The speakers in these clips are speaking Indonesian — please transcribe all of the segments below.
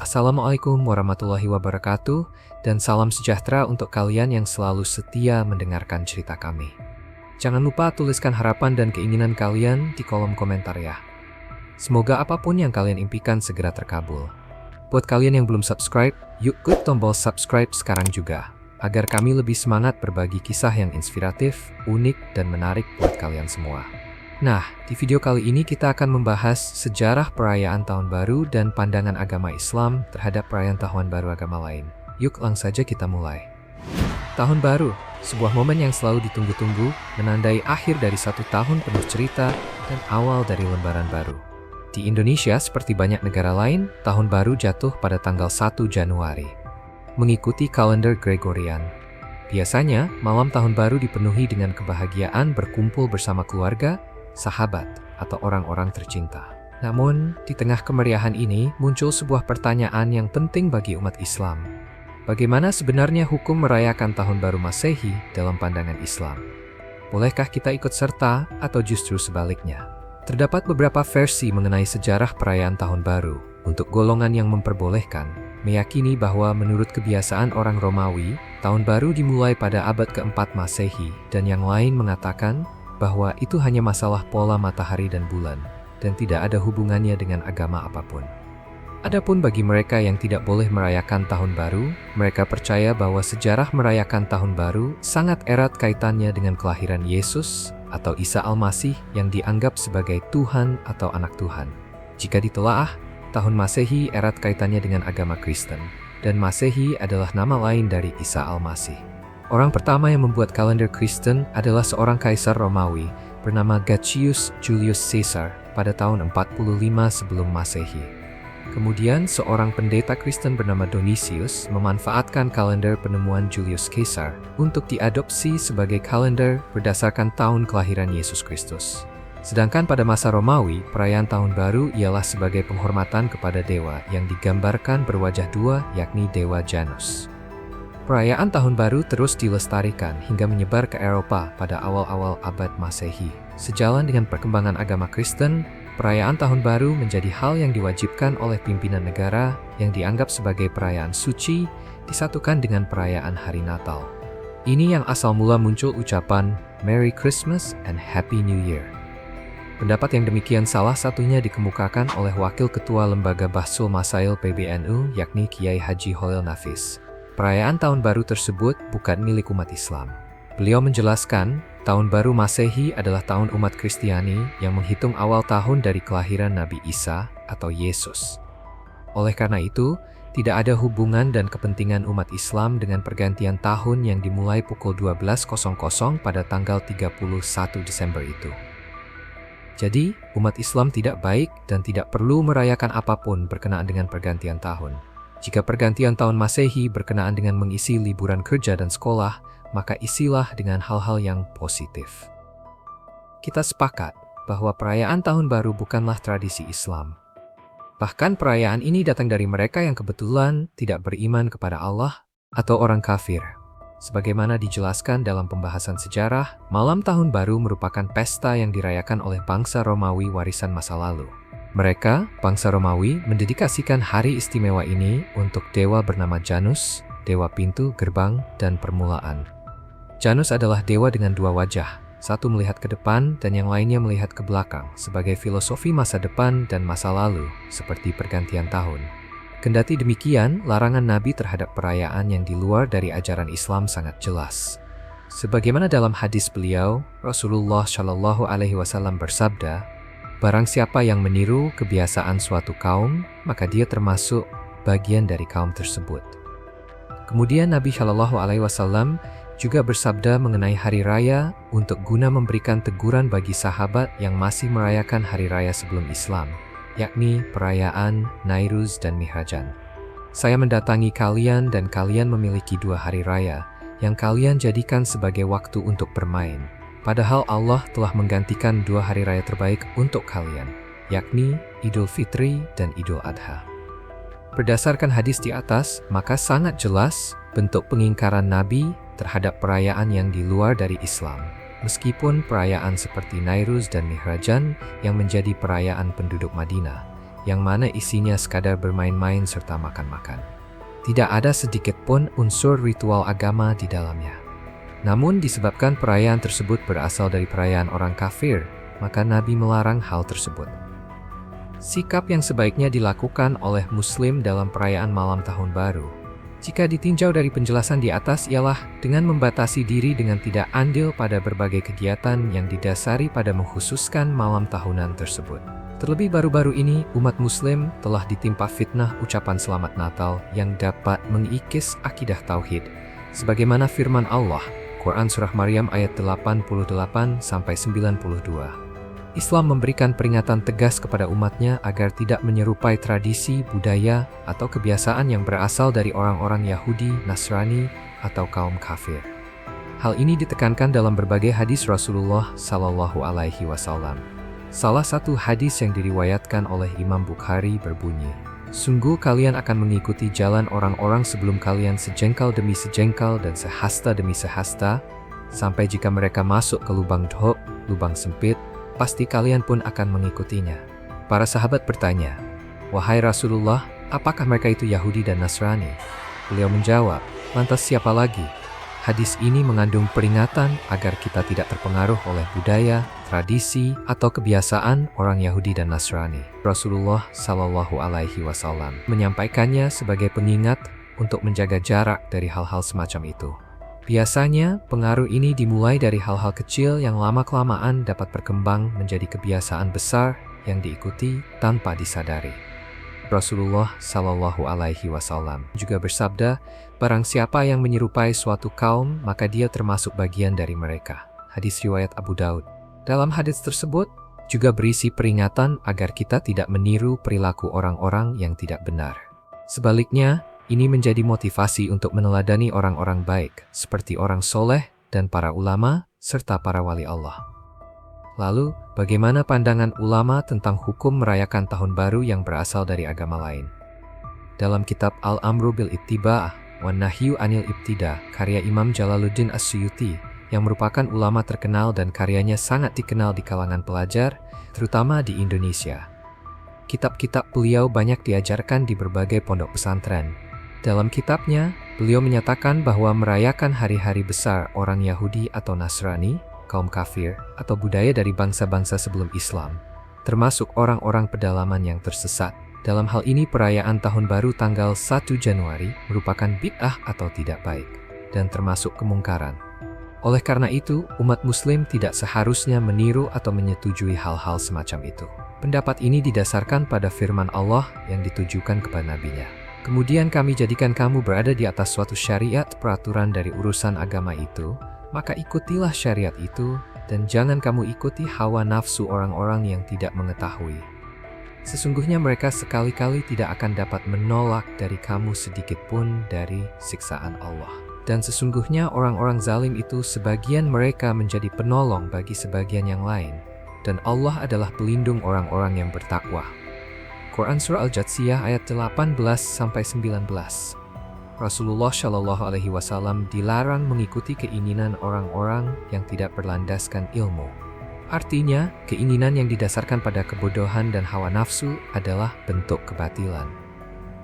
Assalamualaikum warahmatullahi wabarakatuh, dan salam sejahtera untuk kalian yang selalu setia mendengarkan cerita kami. Jangan lupa tuliskan harapan dan keinginan kalian di kolom komentar ya. Semoga apapun yang kalian impikan segera terkabul. Buat kalian yang belum subscribe, yuk klik tombol subscribe sekarang juga, agar kami lebih semangat berbagi kisah yang inspiratif, unik, dan menarik buat kalian semua. Nah, di video kali ini kita akan membahas sejarah perayaan Tahun Baru dan pandangan agama Islam terhadap perayaan Tahun Baru agama lain. Yuk langsung saja kita mulai. Tahun Baru, sebuah momen yang selalu ditunggu-tunggu, menandai akhir dari satu tahun penuh cerita dan awal dari lembaran baru. Di Indonesia, seperti banyak negara lain, Tahun Baru jatuh pada tanggal 1 Januari, mengikuti kalender Gregorian. Biasanya, malam Tahun Baru dipenuhi dengan kebahagiaan berkumpul bersama keluarga, sahabat, atau orang-orang tercinta. Namun, di tengah kemeriahan ini muncul sebuah pertanyaan yang penting bagi umat Islam. Bagaimana sebenarnya hukum merayakan Tahun Baru Masehi dalam pandangan Islam? Bolehkah kita ikut serta atau justru sebaliknya? Terdapat beberapa versi mengenai sejarah perayaan Tahun Baru. Untuk golongan yang memperbolehkan, meyakini bahwa menurut kebiasaan orang Romawi, Tahun Baru dimulai pada abad keempat Masehi, dan yang lain mengatakan bahwa itu hanya masalah pola matahari dan bulan, dan tidak ada hubungannya dengan agama apapun. Adapun bagi mereka yang tidak boleh merayakan Tahun Baru, mereka percaya bahwa sejarah merayakan Tahun Baru sangat erat kaitannya dengan kelahiran Yesus atau Isa Al-Masih yang dianggap sebagai Tuhan atau anak Tuhan. Jika ditelaah, Tahun Masehi erat kaitannya dengan agama Kristen, dan Masehi adalah nama lain dari Isa Al-Masih. Orang pertama yang membuat kalender Kristen adalah seorang kaisar Romawi bernama Gaius Julius Caesar pada tahun 45 sebelum Masehi. Kemudian seorang pendeta Kristen bernama Dionysius memanfaatkan kalender penemuan Julius Caesar untuk diadopsi sebagai kalender berdasarkan tahun kelahiran Yesus Kristus. Sedangkan pada masa Romawi, perayaan Tahun Baru ialah sebagai penghormatan kepada dewa yang digambarkan berwajah dua, yakni Dewa Janus. Perayaan Tahun Baru terus dilestarikan hingga menyebar ke Eropa pada awal-awal abad Masehi. Sejalan dengan perkembangan agama Kristen, perayaan Tahun Baru menjadi hal yang diwajibkan oleh pimpinan negara yang dianggap sebagai perayaan suci, disatukan dengan perayaan Hari Natal. Ini yang asal mula muncul ucapan Merry Christmas and Happy New Year. Pendapat yang demikian salah satunya dikemukakan oleh Wakil Ketua Lembaga Bahsul Masail PBNU, yakni Kiai Haji Holil Nafis. Perayaan Tahun Baru tersebut bukan milik umat Islam. Beliau menjelaskan, Tahun Baru Masehi adalah tahun umat Kristiani yang menghitung awal tahun dari kelahiran Nabi Isa atau Yesus. Oleh karena itu, tidak ada hubungan dan kepentingan umat Islam dengan pergantian tahun yang dimulai pukul 12.00 pada tanggal 31 Desember itu. Jadi, umat Islam tidak baik dan tidak perlu merayakan apapun berkenaan dengan pergantian tahun. Jika pergantian tahun Masehi berkenaan dengan mengisi liburan kerja dan sekolah, maka isilah dengan hal-hal yang positif. Kita sepakat bahwa perayaan Tahun Baru bukanlah tradisi Islam. Bahkan perayaan ini datang dari mereka yang kebetulan tidak beriman kepada Allah atau orang kafir. Sebagaimana dijelaskan dalam pembahasan sejarah, malam Tahun Baru merupakan pesta yang dirayakan oleh bangsa Romawi warisan masa lalu. Mereka, bangsa Romawi, mendedikasikan hari istimewa ini untuk dewa bernama Janus, dewa pintu, gerbang, dan permulaan. Janus adalah dewa dengan dua wajah, satu melihat ke depan dan yang lainnya melihat ke belakang, sebagai filosofi masa depan dan masa lalu, seperti pergantian tahun. Kendati demikian, larangan Nabi terhadap perayaan yang di luar dari ajaran Islam sangat jelas. Sebagaimana dalam hadis beliau, Rasulullah Shallallahu Alaihi Wasallam bersabda, "Barang siapa yang meniru kebiasaan suatu kaum, maka dia termasuk bagian dari kaum tersebut." Kemudian Nabi Shallallahu Alaihi Wasallam juga bersabda mengenai hari raya untuk guna memberikan teguran bagi sahabat yang masih merayakan hari raya sebelum Islam, yakni perayaan Nairuz dan Mihrajan. "Saya mendatangi kalian dan kalian memiliki dua hari raya yang kalian jadikan sebagai waktu untuk bermain. Padahal Allah telah menggantikan dua hari raya terbaik untuk kalian, yakni Idul Fitri dan Idul Adha." Berdasarkan hadis di atas, maka sangat jelas bentuk pengingkaran Nabi terhadap perayaan yang di luar dari Islam. Meskipun perayaan seperti Nairuz dan Mihrajan yang menjadi perayaan penduduk Madinah, yang mana isinya sekadar bermain-main serta makan-makan. Tidak ada sedikit pun unsur ritual agama di dalamnya. Namun disebabkan perayaan tersebut berasal dari perayaan orang kafir, maka Nabi melarang hal tersebut. Sikap yang sebaiknya dilakukan oleh Muslim dalam perayaan malam tahun baru, jika ditinjau dari penjelasan di atas, ialah dengan membatasi diri dengan tidak andil pada berbagai kegiatan yang didasari pada mengkhususkan malam tahunan tersebut. Terlebih baru-baru ini, umat Muslim telah ditimpa fitnah ucapan Selamat Natal yang dapat mengikis akidah tauhid. Sebagaimana firman Allah, Quran Surah Maryam ayat 88-92. Islam memberikan peringatan tegas kepada umatnya agar tidak menyerupai tradisi, budaya, atau kebiasaan yang berasal dari orang-orang Yahudi, Nasrani, atau kaum kafir. Hal ini ditekankan dalam berbagai hadis Rasulullah Sallallahu Alaihi Wasallam. Salah satu hadis yang diriwayatkan oleh Imam Bukhari berbunyi, "Sungguh kalian akan mengikuti jalan orang-orang sebelum kalian sejengkal demi sejengkal dan sehasta demi sehasta, sampai jika mereka masuk ke lubang dhok, lubang sempit, pasti kalian pun akan mengikutinya." Para sahabat bertanya, "Wahai Rasulullah, apakah mereka itu Yahudi dan Nasrani?" Beliau menjawab, "Lantas siapa lagi?" Hadis ini mengandung peringatan agar kita tidak terpengaruh oleh budaya, tradisi, atau kebiasaan orang Yahudi dan Nasrani. Rasulullah Shallallahu Alaihi Wasallam menyampaikannya sebagai pengingat untuk menjaga jarak dari hal-hal semacam itu. Biasanya, pengaruh ini dimulai dari hal-hal kecil yang lama-kelamaan dapat berkembang menjadi kebiasaan besar yang diikuti tanpa disadari. Rasulullah Shallallahu Alaihi Wasallam juga bersabda, "Barang siapa yang menyerupai suatu kaum, maka dia termasuk bagian dari mereka." Hadis riwayat Abu Daud. Dalam hadis tersebut juga berisi peringatan agar kita tidak meniru perilaku orang-orang yang tidak benar. Sebaliknya, ini menjadi motivasi untuk meneladani orang-orang baik, seperti orang soleh dan para ulama, serta para wali Allah. Lalu, bagaimana pandangan ulama tentang hukum merayakan tahun baru yang berasal dari agama lain? Dalam kitab Al-Amru bil Ittiba'ah wa Nahyu anil Ibtida, karya Imam Jalaluddin As-Suyuti, yang merupakan ulama terkenal dan karyanya sangat dikenal di kalangan pelajar, terutama di Indonesia. Kitab-kitab beliau banyak diajarkan di berbagai pondok pesantren. Dalam kitabnya, beliau menyatakan bahwa merayakan hari-hari besar orang Yahudi atau Nasrani, kaum kafir, atau budaya dari bangsa-bangsa sebelum Islam, termasuk orang-orang pedalaman yang tersesat. Dalam hal ini, perayaan Tahun Baru tanggal 1 Januari merupakan bid'ah atau tidak baik, dan termasuk kemungkaran. Oleh karena itu, umat Muslim tidak seharusnya meniru atau menyetujui hal-hal semacam itu. Pendapat ini didasarkan pada firman Allah yang ditujukan kepada Nabi-Nya. "Kemudian kami jadikan kamu berada di atas suatu syariat peraturan dari urusan agama itu, maka ikutilah syariat itu, dan jangan kamu ikuti hawa nafsu orang-orang yang tidak mengetahui. Sesungguhnya mereka sekali-kali tidak akan dapat menolak dari kamu sedikit pun dari siksaan Allah. Dan sesungguhnya orang-orang zalim itu sebagian mereka menjadi penolong bagi sebagian yang lain, dan Allah adalah pelindung orang-orang yang bertakwa." Quran Surah Al-Jathiyah ayat 18-19. Rasulullah Shallallahu Alaihi Wasallam dilarang mengikuti keinginan orang-orang yang tidak berlandaskan ilmu. Artinya, keinginan yang didasarkan pada kebodohan dan hawa nafsu adalah bentuk kebatilan.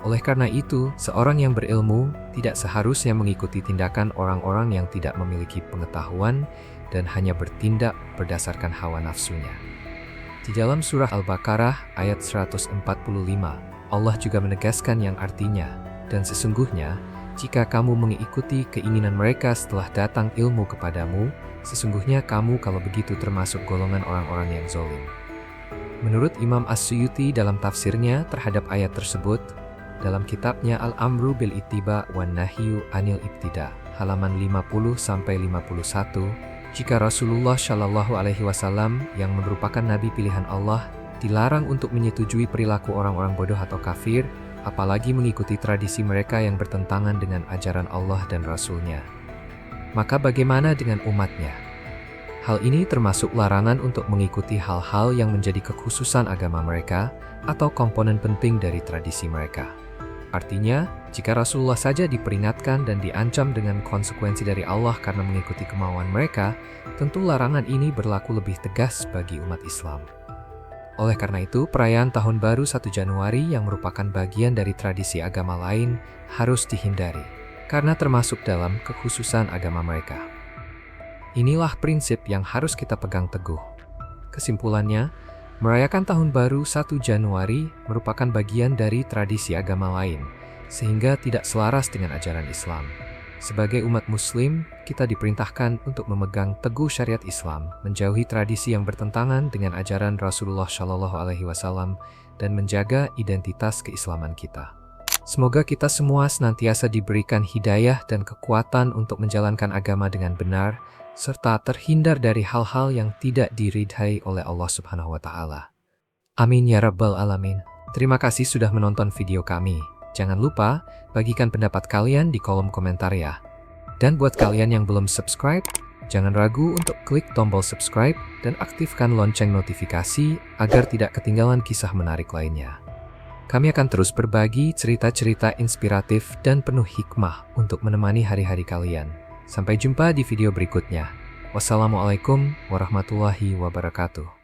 Oleh karena itu, seorang yang berilmu tidak seharusnya mengikuti tindakan orang-orang yang tidak memiliki pengetahuan dan hanya bertindak berdasarkan hawa nafsunya. Di dalam surah Al-Baqarah ayat 145, Allah juga menegaskan yang artinya, "Dan sesungguhnya, jika kamu mengikuti keinginan mereka setelah datang ilmu kepadamu, sesungguhnya kamu kalau begitu termasuk golongan orang-orang yang zalim." Menurut Imam As-Suyuti dalam tafsirnya terhadap ayat tersebut, dalam kitabnya Al-Amru bil Ittiba wa Nahyu anil Ibtida, halaman 50-51, jika Rasulullah Shallallahu Alaihi Wasallam yang merupakan Nabi pilihan Allah dilarang untuk menyetujui perilaku orang-orang bodoh atau kafir, apalagi mengikuti tradisi mereka yang bertentangan dengan ajaran Allah dan Rasul-Nya, maka bagaimana dengan umatnya? Hal ini termasuk larangan untuk mengikuti hal-hal yang menjadi kekhususan agama mereka atau komponen penting dari tradisi mereka. Artinya, jika Rasulullah saja diperingatkan dan diancam dengan konsekuensi dari Allah karena mengikuti kemauan mereka, tentu larangan ini berlaku lebih tegas bagi umat Islam. Oleh karena itu, perayaan Tahun Baru 1 Januari yang merupakan bagian dari tradisi agama lain harus dihindari, karena termasuk dalam kekhususan agama mereka. Inilah prinsip yang harus kita pegang teguh. Kesimpulannya, merayakan Tahun Baru 1 Januari merupakan bagian dari tradisi agama lain, sehingga tidak selaras dengan ajaran Islam. Sebagai umat Muslim, kita diperintahkan untuk memegang teguh syariat Islam, menjauhi tradisi yang bertentangan dengan ajaran Rasulullah SAW, dan menjaga identitas keislaman kita. Semoga kita semua senantiasa diberikan hidayah dan kekuatan untuk menjalankan agama dengan benar, serta terhindar dari hal-hal yang tidak diridhai oleh Allah Subhanahu wa Ta'ala. Amin ya Rabbal Alamin. Terima kasih sudah menonton video kami. Jangan lupa bagikan pendapat kalian di kolom komentar ya. Dan buat kalian yang belum subscribe, jangan ragu untuk klik tombol subscribe dan aktifkan lonceng notifikasi agar tidak ketinggalan kisah menarik lainnya. Kami akan terus berbagi cerita-cerita inspiratif dan penuh hikmah untuk menemani hari-hari kalian. Sampai jumpa di video berikutnya. Wassalamualaikum warahmatullahi wabarakatuh.